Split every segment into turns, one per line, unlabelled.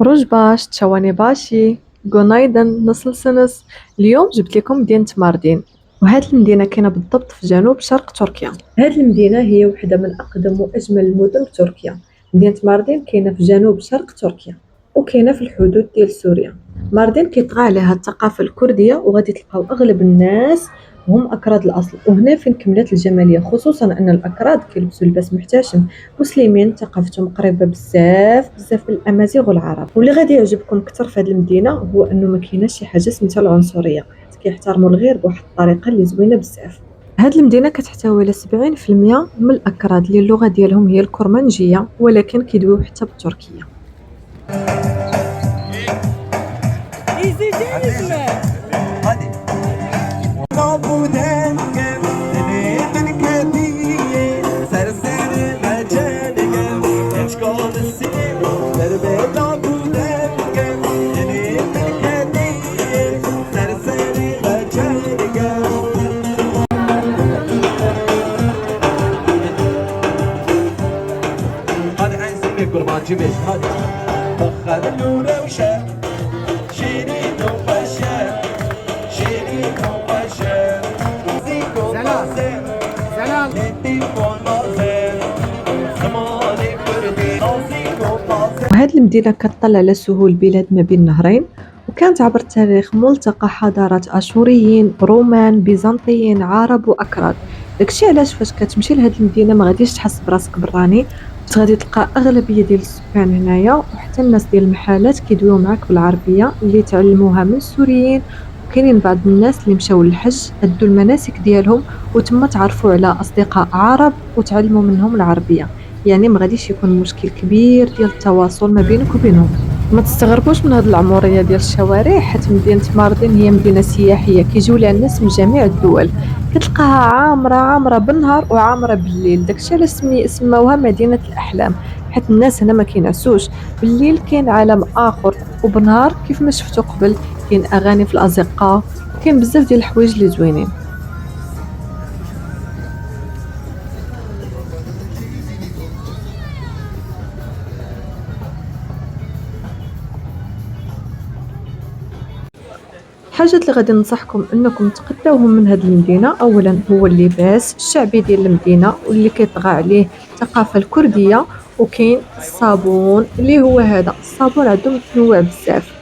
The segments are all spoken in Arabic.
روج باش تشواني باشي غونايدا نصل سنس. اليوم جبت لكم مدينة ماردين، وهاد المدينة كاينة بالضبط في جنوب شرق تركيا. هاد المدينة هي واحدة من أقدم وأجمل المدن في تركيا. مدينة ماردين كاينة في جنوب شرق تركيا وكاينة في الحدود ديال سوريا. ماردين كيطغى عليها الثقافة الكردية، وغادي تلقاو أغلب الناس هم أكراد الأصل، وهنا فين كملات الجمالية، خصوصا أن الأكراد كيلبسوا لباس محتشم. مسلمين ثقافتهم قريبه بزاف بزاف من الامازيغ والعرب. واللي غادي يعجبكم اكثر في هذه المدينه هو انه ما كايناش شي حاجه سميتها العنصريه، حيت كيحترموا الغير بواحد الطريقه اللي زوينه بزاف. هاد المدينه كتحتوي على 70% من الاكراد اللي اللغه ديالهم هي الكرمانجيه، ولكن كيدويو حتى بالتركيه.
قربانجي بيش هادي بخل اللورة وشا شيرين وبشا شيرين وبشا زيكو بازر سلام ندي فون بازر زماني كردي زيكو بازر.
وهاد المدينة كتطل على سهول البلاد ما بين نهرين، وكانت عبر التاريخ ملتقى حضارات أشوريين، رومان، بيزنطيين، عرب وأكراد. داكشي علاش فاش كتمشي لهاد المدينة ما غاديش تحس براسك براني، غادي تلقى أغلبية ديال السكان هنايا، وحتى الناس ديال المحلات كيدويو معاك بالعربية اللي تعلموها من السوريين. وكاينين بعض الناس اللي مشاو للحج أدوا المناسك ديالهم وتما تعرفوا على أصدقاء عرب وتعلموا منهم العربية. يعني ما غاديش يكون مشكل كبير ديال التواصل ما بينك وبينهم. ما تستغربوش من هاد العموريه ديال الشوارع، حيت مدينه ماردين هي مدينه سياحيه كيجيو لها الناس من جميع الدول. كتلقاها عامره عامره بالنهار وعامره بالليل، داكشي علاش سماوها مدينه الاحلام، حيت الناس هنا ما كينعسوش. بالليل كاين عالم اخر، وبالنهار كيف ما شفتوا قبل كاين اغاني في الازقه، كاين بزاف ديال الحوايج اللي زوينين. الحاجات اللي غادي ننصحكم انكم تقداوهم من هذه المدينه، اولا هو اللباس الشعبي ديال المدينه واللي كيطغى عليه الثقافه الكرديه، وكاين الصابون اللي هو هذا الصابون عندهم متنوع بزاف.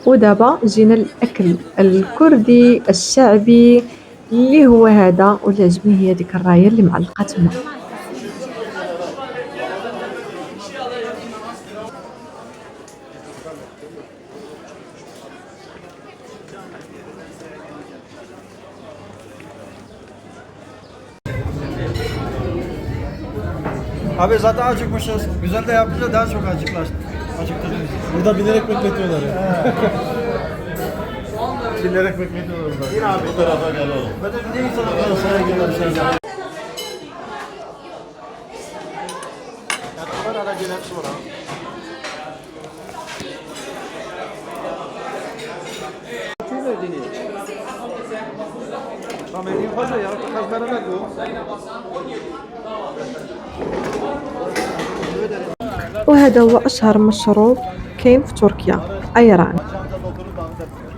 ودابا جينا للاكل الكردي الشعبي اللي هو هذا، واللي عجبني هي ديك الرايه اللي معلقه تما.
Abi zaten acıkmışız. Güzel de yapınca daha çok acıklaştık. Acıktırdınız.
Burada bilerek bekletiyorlar ya.
Bilerek bekletiyorlar burada.
Yine abi bu tarafa gel oğlum.
Ben de niye insana kadar sana geliyor Var ara gelen sonra. Şöyle ödeniyor. Tamam edeyim fazla ya. Kaç beraber bu.
وهذا هو اشهر مشروب كاين في تركيا، ايران.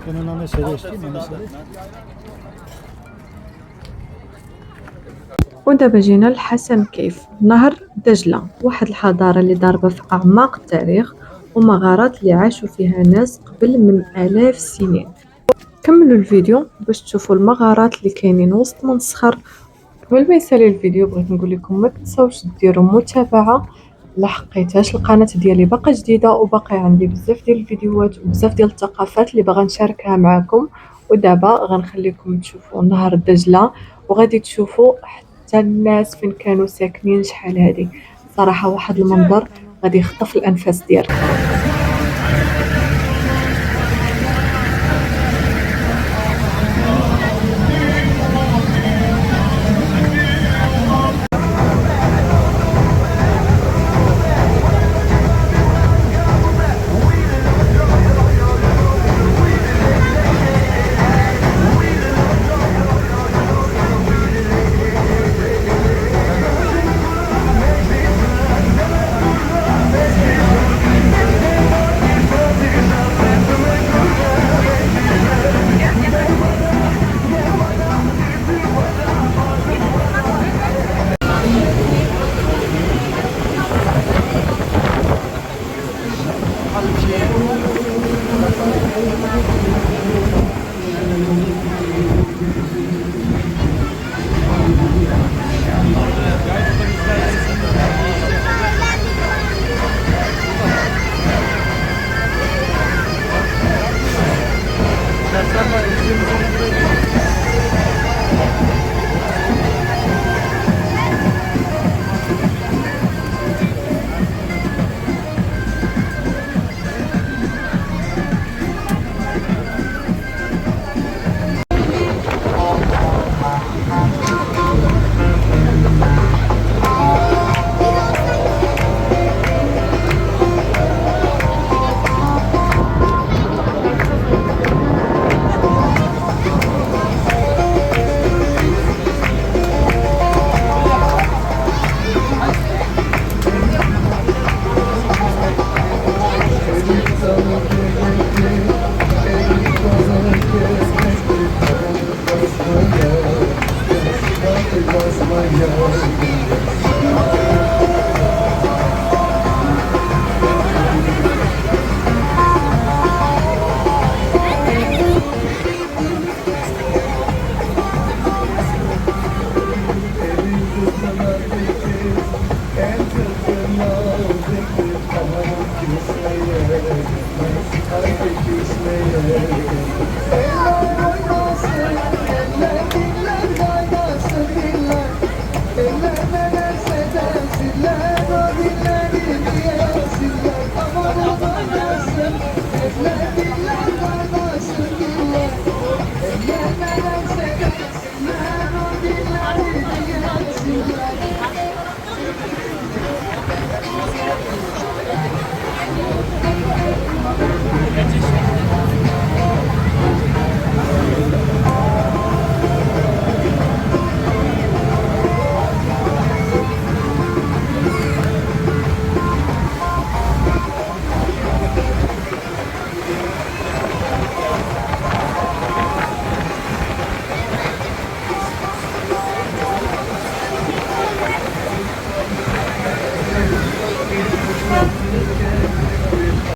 Bunun anneseri işte, anneseri.
ودابا جينا لحسن كيف، نهر دجلة، واحد الحضارة اللي ضاربة في أعماق التاريخ، ومغارات اللي عاشوا فيها ناس قبل من آلاف السنين. كملوا الفيديو باش تشوفوا المغارات اللي كاينين وسط من الصخر. قبل ما يسالي الفيديو بغيت نقول لكم ما تنساوش ديروا متابعة لحقيتاش القناة ديالي باقا جديدة، وباقي عندي بزاف ديال الفيديوهات وبزاف ديال الثقافات اللي باغا نشاركها معكم. ودابا غنخليكم تشوفوا نهر دجلة، وغادي تشوفوا حتى الناس فين كانوا ساكنين شحال هادي. صراحة واحد المنظر غادي يخطف الأنفاس ديالكم.